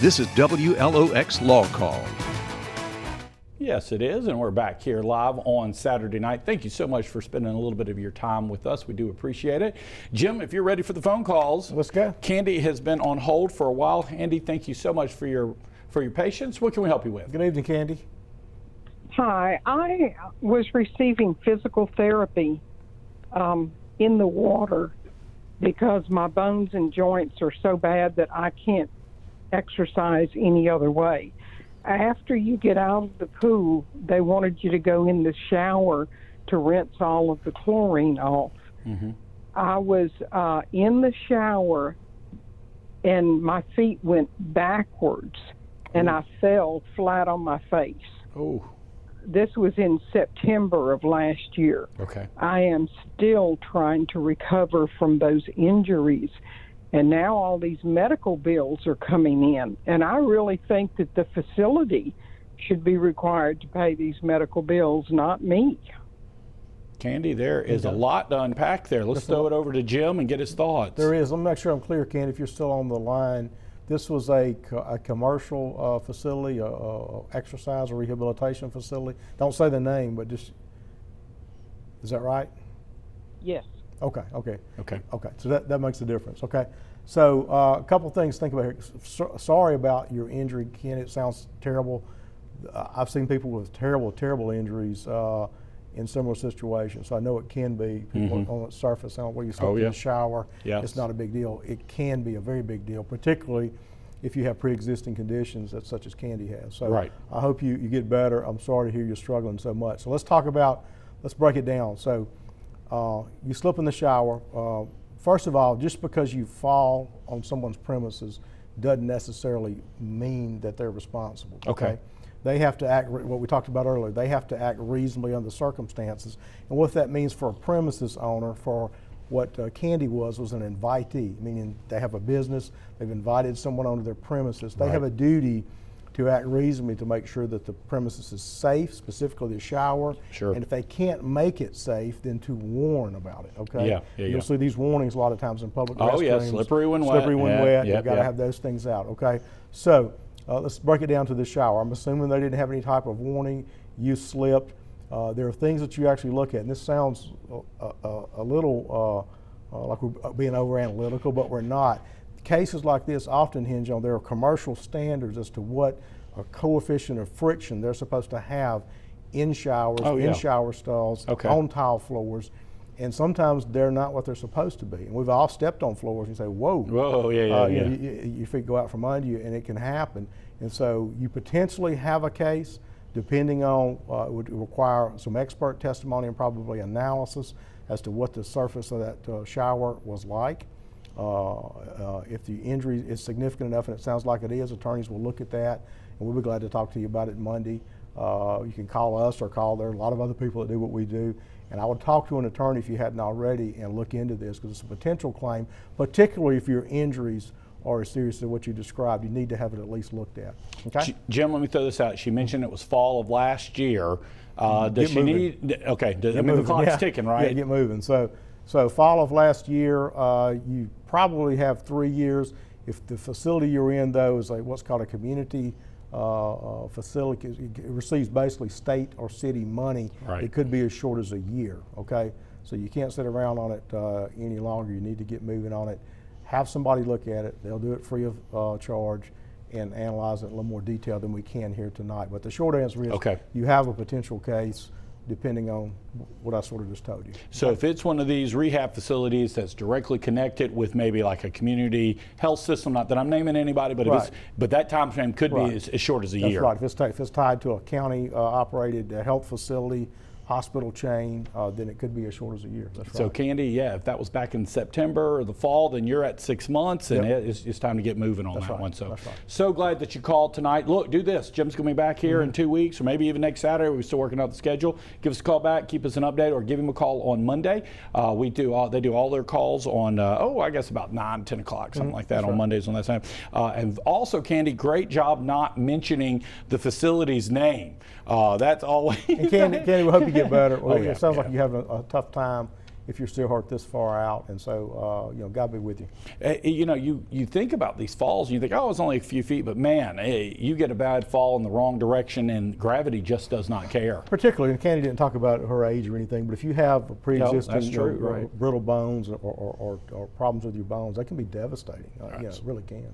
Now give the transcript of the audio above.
This is WLOX Law Call. Yes, it is, and we're back here live on Saturday night. Thank you so much for spending a little bit of your time with us. We do appreciate it. Jim, if you're ready for the phone calls. Let's go. Candy has been on hold for a while. Andy, thank you so much for your patience. What can we help you with? Good evening, Candy. Hi, I was receiving physical therapy in the water because my bones and joints are so bad that I can't exercise any other way. After you get out of the pool, they wanted you to go in the shower to rinse all of the chlorine off. Mm-hmm. I was in the shower and my feet went backwards and I fell flat on my face. Oh. This was in September of last year. Okay. I am still trying to recover from those injuries. And now all these medical bills are coming in. And I really think that the facility should be required to pay these medical bills, not me. Candy, there is a lot to unpack there. Let's throw it over to Jim and get his thoughts. There is. Let me make sure I'm clear, Candy, if you're still on the line. This was a commercial facility, a exercise or rehabilitation facility. Don't say the name, but just, is that right? Yes. Okay. So that makes a difference. Okay. So a couple things to think about here. Sorry about your injury, Ken. It sounds terrible. I've seen people with terrible injuries in similar situations. So I know it can be. People on the surface, where you step in the shower, it's not a big deal. It can be a very big deal, particularly if you have pre-existing conditions such as Candy has. So I hope you get better. I'm sorry to hear you're struggling so much. So let's break it down. So you slip in the shower. First of all, just because you fall on someone's premises doesn't necessarily mean that they're responsible. Okay. They have to act, what we talked about earlier, they have to act reasonably under the circumstances. And what that means for a premises owner, for what Candy was an invitee, meaning they have a business, they've invited someone onto their premises. They have a duty to act reasonably to make sure that the premises is safe, specifically the shower. Sure. And if they can't make it safe, then to warn about it, okay? You'll see these warnings a lot of times in public restrooms. Oh, yeah, slippery when wet. Slippery when wet, you've got to have those things out, okay? So let's break it down to the shower. I'm assuming they didn't have any type of warning. You slipped. There are things that you actually look at, and this sounds a little like we're being over analytical, but we're not. Cases like this often hinge on there are commercial standards as to what a coefficient of friction they're supposed to have in showers, in shower stalls, on tile floors, and sometimes they're not what they're supposed to be. And we've all stepped on floors and you say, whoa, your feet go out from under you, and it can happen. And so you potentially have a case, depending on, it would require some expert testimony and probably analysis as to what the surface of that shower was like. If the injury is significant enough, and it sounds like it is, attorneys will look at that, and we'll be glad to talk to you about it Monday. You can call us or there are a lot of other people that do what we do, and I would talk to an attorney if you hadn't already and look into this, because it's a potential claim, particularly if your injuries are as serious as what you described. You need to have it at least looked at. Okay? Jim, let me throw this out. She mentioned it was fall of last year. Does she need? Okay, the clock's ticking, right? Yeah, get moving. So fall of last year, you probably have 3 years. If the facility you're in, though, is what's called a community facility, it receives basically state or city money. It could be as short as a year, okay? So you can't sit around on it any longer. You need to get moving on it. Have somebody look at it. They'll do it free of charge and analyze it in a little more detail than we can here tonight. But the short answer is you have a potential case depending on what I sort of just told you. So if it's one of these rehab facilities that's directly connected with maybe like a community health system, not that I'm naming anybody, but but that time frame could be as short as a year. That's right. If it's tied to a county operated health facility, hospital chain, then it could be as short as a year. That's right. So Candy, if that was back in September or the fall, then you're at 6 months, and it's time to get moving on that one. So, so glad that you called tonight. Look, do this. Jim's going to be back here in 2 weeks, or maybe even next Saturday. We're still working out the schedule. Give us a call back, keep us an update, or give him a call on Monday. They do all their calls on, I guess about 9, 10 o'clock, something like that on Mondays on that time. And also, Candy, great job not mentioning the facility's name. That's always. And Candy, we hope you get better. It sounds like you have a tough time if you're still hurt this far out. And so, you know, God be with you. You know, you think about these falls and you think, oh, it's only a few feet, but man, hey, you get a bad fall in the wrong direction and gravity just does not care. Particularly, and Candy didn't talk about her age or anything, but if you have a pre-existing that's true, right. brittle bones or problems with your bones, that can be devastating. You know, it really can.